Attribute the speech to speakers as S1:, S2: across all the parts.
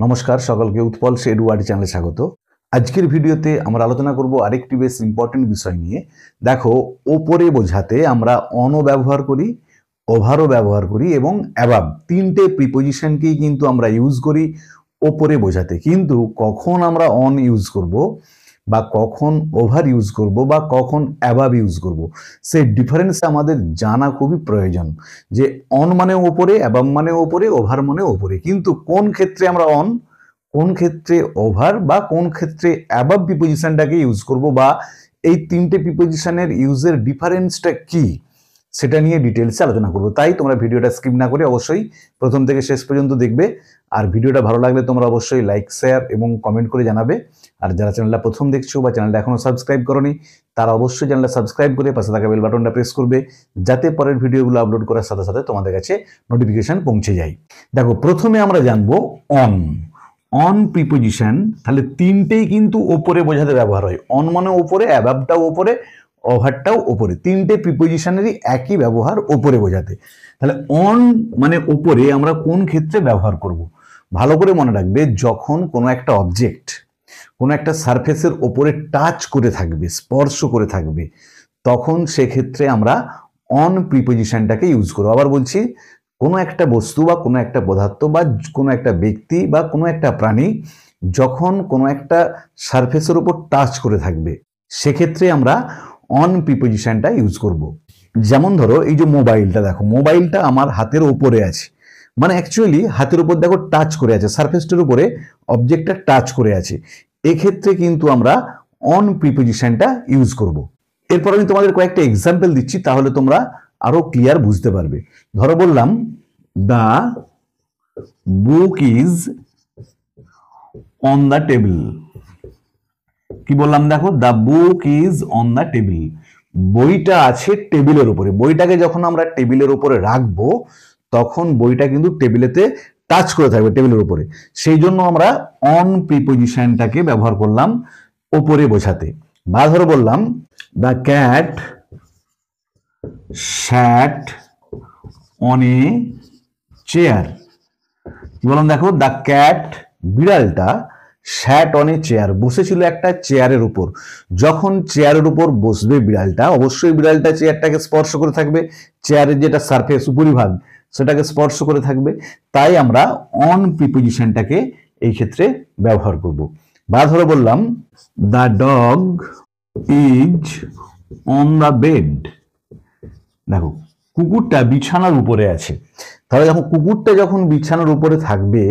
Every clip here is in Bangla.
S1: নমস্কার সকলকে উৎপল এডুয়ার্ড চ্যানেলে স্বাগত। আজকের ভিডিওতে আমরা আলোচনা করব আরেকটি বেশ ইম্পর্টেন্ট বিষয় নিয়ে। দেখো, ওপরে বোঝাতে আমরা অনও ব্যবহার করি, ওভারও ব্যবহার করি এবং অ্যাবাভ, তিনটে প্রিপোজিশনকেই কিন্তু আমরা ইউজ করি ওপরে বোঝাতে। কিন্তু কখন আমরা অন ইউজ করব বা কখন ওভার ইউজ করব বা কখন অ্যাবাভ ইউজ করব, সেই ডিফারেন্স আমাদের জানা খুবই প্রয়োজন। যে অন মানে ওপরে, অ্যাবাভ মানে ওপরে, ওভার মানে ওপরে, কিন্তু কোন ক্ষেত্রে আমরা অন, কোন ক্ষেত্রে ওভার বা কোন ক্ষেত্রে অ্যাবাভ প্রিপোজিশনটাকে ইউজ করব, বা এই তিনটে প্রিপোজিশনের ইউজের ডিফারেন্সটা কি, সেটা নিয়ে ডিটেলসে আলোচনা করব। তাই তোমরা ভিডিওটা স্কিপ না করে অবশ্যই প্রথম থেকে শেষ পর্যন্ত দেখবে। আর ভিডিওটা ভালো লাগলে তোমরা অবশ্যই লাইক, শেয়ার এবং কমেন্ট করে জানাবে। আর যারা চ্যানেলটা প্রথম দেখছো বা চ্যানেলটা এখনো সাবস্ক্রাইব করোনি, তারা অবশ্যই চ্যানেলটা সাবস্ক্রাইব করে পাশে থাকা বেল বাটনটা প্রেস করবে, যাতে পরের ভিডিওগুলো আপলোড করার সাথে সাথে তোমাদের কাছে নোটিফিকেশন পৌঁছে যায়। দেখো, প্রথমে আমরা জানবো অন। অন প্রিপোজিশন তাহলে তিনটেই কিন্তু ওপরে বোঝাতে ব্যবহার হয়। অন মানে ওপরে, অ্যাবাভটাও ওপরে, ওভারটাও ওপরে, তিনটে প্রিপোজিশনেরই একই ব্যবহার ওপরে বোঝাতে। তাহলে অন মানে ওপরে আমরা কোন ক্ষেত্রে ব্যবহার করব? ভালো করে মনে রাখবে, যখন কোনো একটা অবজেক্ট কোনো একটা সারফেসের ওপরে টাচ করে থাকবে, স্পর্শ করে থাকবে, তখন সেক্ষেত্রে আমরা অন প্রিপোজিশনটাকে ইউজ করব। আবার বলছি, কোনো একটা বস্তু বা কোনো একটা পদার্থ বা কোনো একটা ব্যক্তি বা কোনো একটা প্রাণী যখন কোনো একটা সারফেসের উপর টাচ করে থাকবে, সেক্ষেত্রে আমরা অন প্রিপোজিশনটা ইউজ করব। যেমন ধরো, এই যে মোবাইলটা, দেখো মোবাইলটা আমার হাতের উপরে আছে, মানে অ্যাকচুয়ালি হাতের উপর দেখো টাচ করে আছে, সারফেসটার উপরে অবজেক্টটা টাচ করে আছে। এক্ষেত্রে কিন্তু আমরা অন প্রিপোজিশনটা ইউজ করব। এরপর আমি তোমাদের কয়েকটা এক্সাম্পল দিচ্ছি, তাহলে তোমরা আরো ক্লিয়ার বুঝতে পারবে। ধরো বললাম, the book is on the table. কি বললাম দেখো, the book is on the table, বইটা আছে টেবিলের উপরে। বইটাকে যখন আমরা টেবিলের উপরে রাখবো, তখন বইটা কিন্তু টেবিলেতে টাচ করে থাকবে, টেবিলের উপরে। সেই জন্য আমরা অন প্রিপোজিশনটাকে ব্যবহার করলাম ওপরে বোঝাতে। বা ধরো বললাম, the cat sat on a chair. কি বললাম দেখো, দ্য ক্যাট, বিড়ালটা, স্যাট অন এ চেয়ার, বসেছিল একটা চেয়ারের উপর। যখন চেয়ারের উপর বসবে বিড়ালটা, অবশ্যই বিড়ালটা চেয়ারটাকে স্পর্শ করে থাকবে, চেয়ারের যেটা সারফেস উপরিভাগ সেটাকে স্পর্শ করে থাকবে। তাই আমরা অন প্রিপোজিশনটাকে এই ক্ষেত্রে ব্যবহার করব। বা ধরে বললাম, the dog is on the bed. দেখো, কুকুরটা বিছানার উপরে আছে। তাহলে যখন কুকুরটা যখন বিছানার উপরে থাকবে,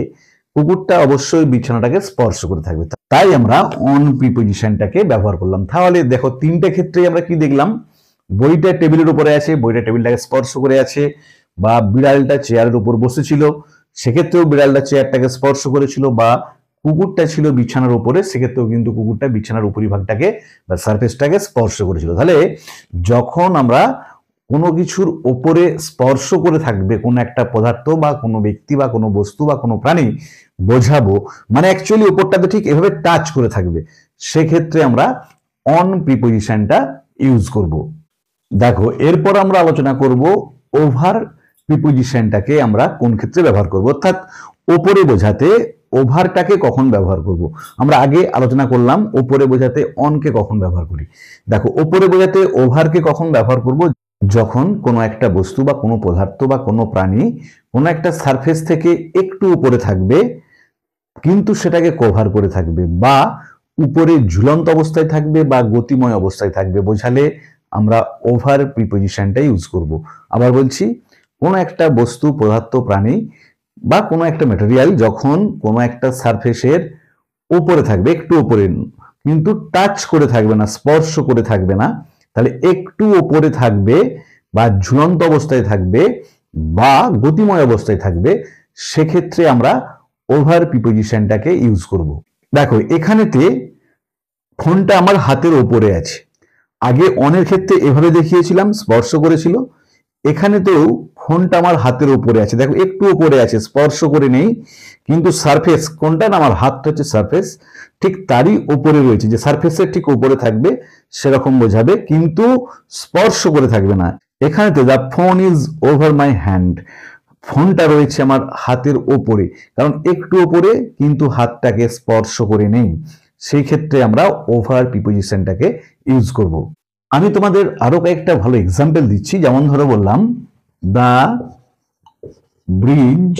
S1: কুকুরটা অবশ্যই বিছানাটাকে স্পর্শ করে থাকবে। তাই আমরা অন প্রিপোজিশনটাকে ব্যবহার করলাম। তাহলে দেখো, তিনটে ক্ষেত্রে আমরা কি দেখলাম? বইটা টেবিলের উপরে আছে, বইটা টেবিলটাকে স্পর্শ করে আছে, বা বিড়ালটা চেয়ারের উপর বসেছিল, সেক্ষেত্রেও বিড়ালটা চেয়ারটাকে স্পর্শ করেছিল, বা কুকুরটা ছিল বিছানার উপরে, সেক্ষেত্রেও কিন্তু কুকুরটা বিছানার উপরিভাগটাকে বা সারফেসটাকে স্পর্শ করেছিল। তাহলে যখন আমরা কোনো কিছুর ওপরে স্পর্শ করে থাকবে কোনো একটা পদার্থ বা কোনো ব্যক্তি বা কোনো বস্তু বা কোনো প্রাণী বোঝাবো, মানে অ্যাকচুয়ালি ওপরটাতে ঠিক এভাবে টাচ করে থাকবে, সেক্ষেত্রে আমরা অন প্রিপোজিশনটা ইউজ করব। দেখো, এরপর আমরা আলোচনা করব ওভার প্রিপোজিশনটাকে আমরা কোন ক্ষেত্রে ব্যবহার করব, অর্থাৎ ওপরে বোঝাতে ওভারটাকে কখন ব্যবহার করব। আমরা আগে আলোচনা করলাম ওপরে বোঝাতে অনকে কখন ব্যবহার করি। দেখো, ওপরে বোঝাতে ওভারকে কখন ব্যবহার করব, যখন কোনো একটা বস্তু বা কোনো পদার্থ বা কোনো প্রাণী কোনো একটা সারফেস থেকে একটু উপরে থাকবে, কিন্তু সেটাকে কভার করে থাকবে, বা উপরে ঝুলন্ত অবস্থায় থাকবে বা গতিময় অবস্থায় থাকবে, বোঝালে আমরা ওভার প্রিপোজিশনটা ইউজ করব। আবার বলছি, কোনো একটা বস্তু, পদার্থ, প্রাণী বা কোনো একটা ম্যাটেরিয়াল যখন কোনো একটা সারফেসের উপরে থাকবে, একটু উপরে, কিন্তু টাচ করে থাকবে না, স্পর্শ করে থাকবে না, তাহলে একটু উপরে থাকবে বা ঝুলন্ত অবস্থায় থাকবে বা গতিময় অবস্থায় থাকবে, সেক্ষেত্রে আমরা ওভার প্রিপোজিশনটাকে ইউজ করব। দেখো, এখানেতে ফোনটা আমার হাতের ওপরে আছে। আগে অনের ক্ষেত্রে এভাবে দেখিয়েছিলাম, স্পর্শ করেছিল। এখানে তো ফোনটা আমার হাতের উপরে আছে, দেখো একটু উপরে আছে, স্পর্শ করে নেই, কিন্তু সারফেস কোনটা না, আমার হাতটা হচ্ছে সারফেস, ঠিক তারই উপরে রয়েছে, যে সারফেসের ঠিক উপরে থাকবে সেরকম বোঝাবে, কিন্তু স্পর্শ করে থাকবে না। এখানে তো the phone is over my hand, ফোনটা রয়েছে আমার হাতের ওপরে, কারণ একটু ওপরে কিন্তু হাতটাকে স্পর্শ করে নেই, সেই ক্ষেত্রে আমরা ওভার প্রিপোজিশনটাকে ইউজ করব। আমি তোমাদের আরো কয়েকটা ভালো এক্সাম্পল দিচ্ছি। যেমন ধরো বললাম the bridge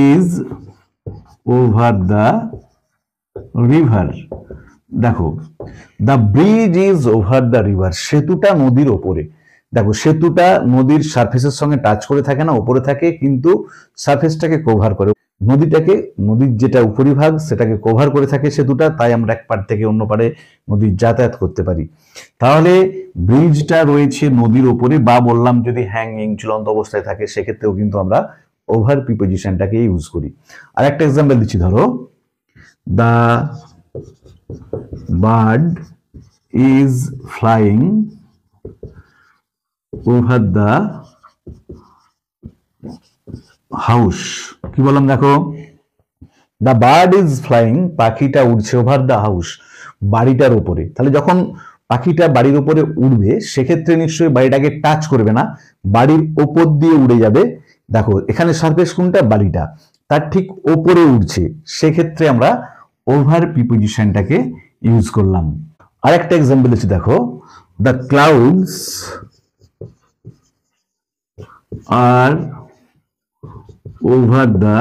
S1: is over the river. দেখো, the bridge is over the river, সেতুটা নদীর ওপরে। দেখো, সেতুটা নদীর সারফেসের সঙ্গে টাচ করে থাকে না, উপরে থাকে, কিন্তু সারফেসটাকে কভার করে, নদীর যেটা উপরিভাগ সেটাকে কভার করে থাকে সেতুটা, তাই আমরা এক পাড় থেকে অন্য পাড়ে নদীর যাতায়াত করতে পারি। তাহলে ব্রিজটা রয়েছে নদীর ওপরে, বা বললাম যদি হ্যাঙ্গিং ঝুলন্ত অবস্থায় থাকে সেক্ষেত্রেও কিন্তু আমরা ওভার প্রিপোজিশনটাকে ইউজ করি। আর একটা এক্সাম্পল দিচ্ছি, ধরো the bird is flying over the house. কি বললাম, দেখো, দ্য বার্ড ইজ ফ্লাইং, পাখিটা উড়ছে, ওভার দ্য হাউস, বাড়িটার উপরে। তাহলে যখন পাখিটা বাড়ির উপরে উড়বে সেক্ষেত্রে নিশ্চয়ই বাড়িটাকে টাচ করবে না, বাড়ির ওপর দিয়ে উড়ে যাবে। দেখো, এখানে সারফেস কোনটা, বাড়িটা, তার ঠিক ওপরে উড়ছে, সেক্ষেত্রে আমরা ওভার প্রিপোজিশনটাকে ইউজ করলাম। আর একটা এক্সাম্পল হচ্ছে, দেখো, the clouds are over the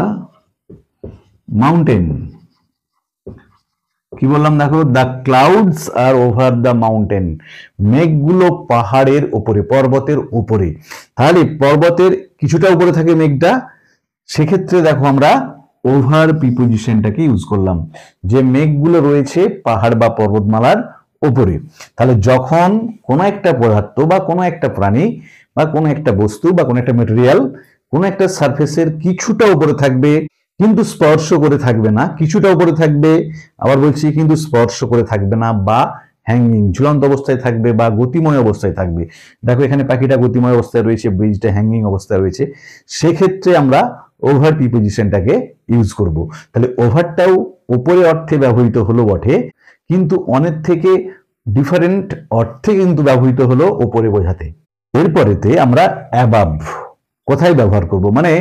S1: mountain. কি বললাম, দেখো, the clouds are over the mountain, মেঘগুলো পাহাড়ের উপরে, পর্বতের উপরে। তাহলে পর্বতের কিছুটা উপরে থাকে মেঘটা, সেক্ষেত্রে দেখো আমরা ওভার প্রিপোজিশনটাকে ইউজ করলাম, যে মেঘগুলো রয়েছে পাহাড় বা পর্বতমালার উপরে। তাহলে যখন কোনো একটা পদার্থ বা কোনো একটা প্রাণী বা কোনো একটা বস্তু বা কোনো একটা মেটেরিয়াল কোনো একটা সারফেসের কিছুটা উপরে থাকবে কিন্তু স্পর্শ করে থাকবে না, কিছুটা উপরে থাকবে, আবার বলছি কিন্তু স্পর্শ করে থাকবে না, বা হ্যাঙ্গিং ঝুলন্ত অবস্থায় থাকবে বা গতিময় অবস্থায় থাকবে। দেখো, এখানে পাখিটা গতিময় অবস্থায় রয়েছে, ব্রিজটা হ্যাঙ্গিং অবস্থায় রয়েছে, সেক্ষেত্রে আমরা ওভার প্রিপোজিশনটাকে ইউজ করব। তাহলে ওভারটাও উপরে অর্থে ব্যবহৃত হলো বটে, কিন্তু অনেক থেকে ডিফারেন্ট অর্থে কিন্তু ব্যবহৃত হলো ওপরে বোঝাতে। এরপরেতে আমরা অ্যাবাভ কোথায় ব্যবহার করব, মানে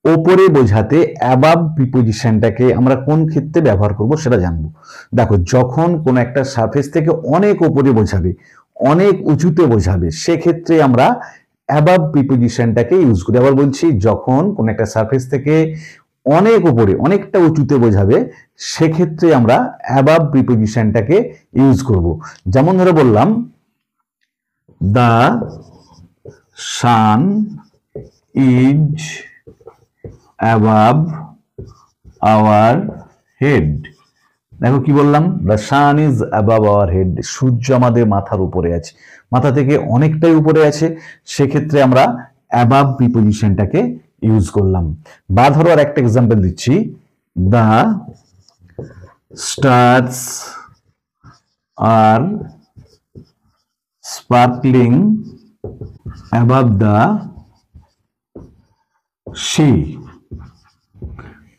S1: ওপরে বোঝাতে অ্যাবাভ প্রিপোজিশনটাকে আমরা কোন ক্ষেত্রে ব্যবহার করব সেটা জানবো। দেখো, যখন কোন একটা সারফেস থেকে অনেক ওপরে বোঝাবে, অনেক উঁচুতে বোঝাবে, সেক্ষেত্রে আমরা অ্যাবাভ প্রিপোজিশনটাকে ইউজ করি। আবার বলছি, যখন কোন একটা সারফেস থেকে অনেক উপরে, অনেকটা উঁচুতে বোঝাবে, সেক্ষেত্রে আমরা অ্যাবাভ প্রিপোজিশনটাকে ইউজ করব। যেমন ধরে বললাম the sun is above our head. দেখো, কি বললাম, the sun is above our head, সূর্য আমাদের মাথার উপরে আছে, মাথা থেকে অনেকটাই উপরে আছে, সেক্ষেত্রে আমরা অ্যাবাভ প্রিপোজিশনটাকে ইউজ করলাম। বা ধরো আর একটা এক্সাম্পল দিচ্ছি, the stars are sparkling above the sea.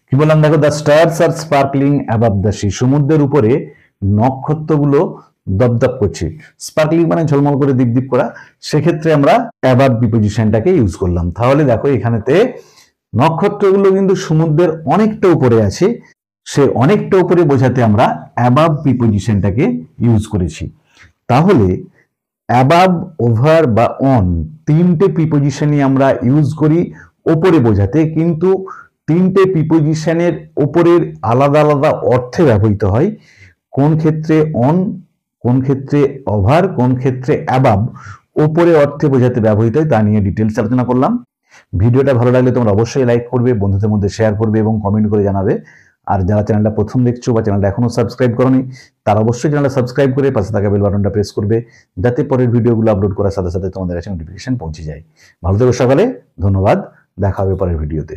S1: কি বললাম, দেখো, the stars are sparkling above the sea, সমুদ্রের উপরে নক্ষত্রগুলো দপদপ করছে, স্পার্কলিং মানে ঝলমল করে দীপদীপ করা, সেক্ষেত্রে আমরা অ্যাবাভ প্রিপোজিশনটাকে ইউজ করলাম। তাহলে দেখো, এখানেতে নক্ষত্রগুলো কিন্তু সমুদ্রের অনেকটা উপরে আছে, সে অনেকটা উপরে বোঝাতে আমরা অ্যাবাভ প্রিপোজিশনটাকে ইউজ করেছি। তাহলে অ্যাবাভ, ওভার বা অন তিনটে প্রিপোজিশনই আমরা ইউজ করি ওপরে বোঝাতে, কিন্তু তিনটে প্রিপোজিশনের ওপরের আলাদা আলাদা অর্থে ব্যবহৃত হয়। কোন ক্ষেত্রে অন, কোন ক্ষেত্রে ওভার, কোন ক্ষেত্রে অ্যাবাভ ওপরে অর্থে বোঝাতে ব্যবহৃত হয়, তা নিয়ে ডিটেলস আলোচনা করলাম। ভিডিওটা ভালো লাগলে তোমরা অবশ্যই লাইক করবে, বন্ধুদের মধ্যে শেয়ার করবে এবং কমেন্ট করে জানাবে। আর যারা চ্যানেলটা প্রথম দেখছো বা চ্যানেলটা এখনো সাবস্ক্রাইব করোনি, তারা অবশ্যই চ্যানেলটা সাবস্ক্রাইব করে পাশে থাকা বেল বাটনটা প্রেস করবে, যাতে পরের ভিডিওগুলো আপলোড করার সাথে সাথে তোমাদের কাছে নোটিফিকেশন পৌঁছে যায়। ভালো থেকো সকালে, ধন্যবাদ, দেখা হবে পরের ভিডিওতে।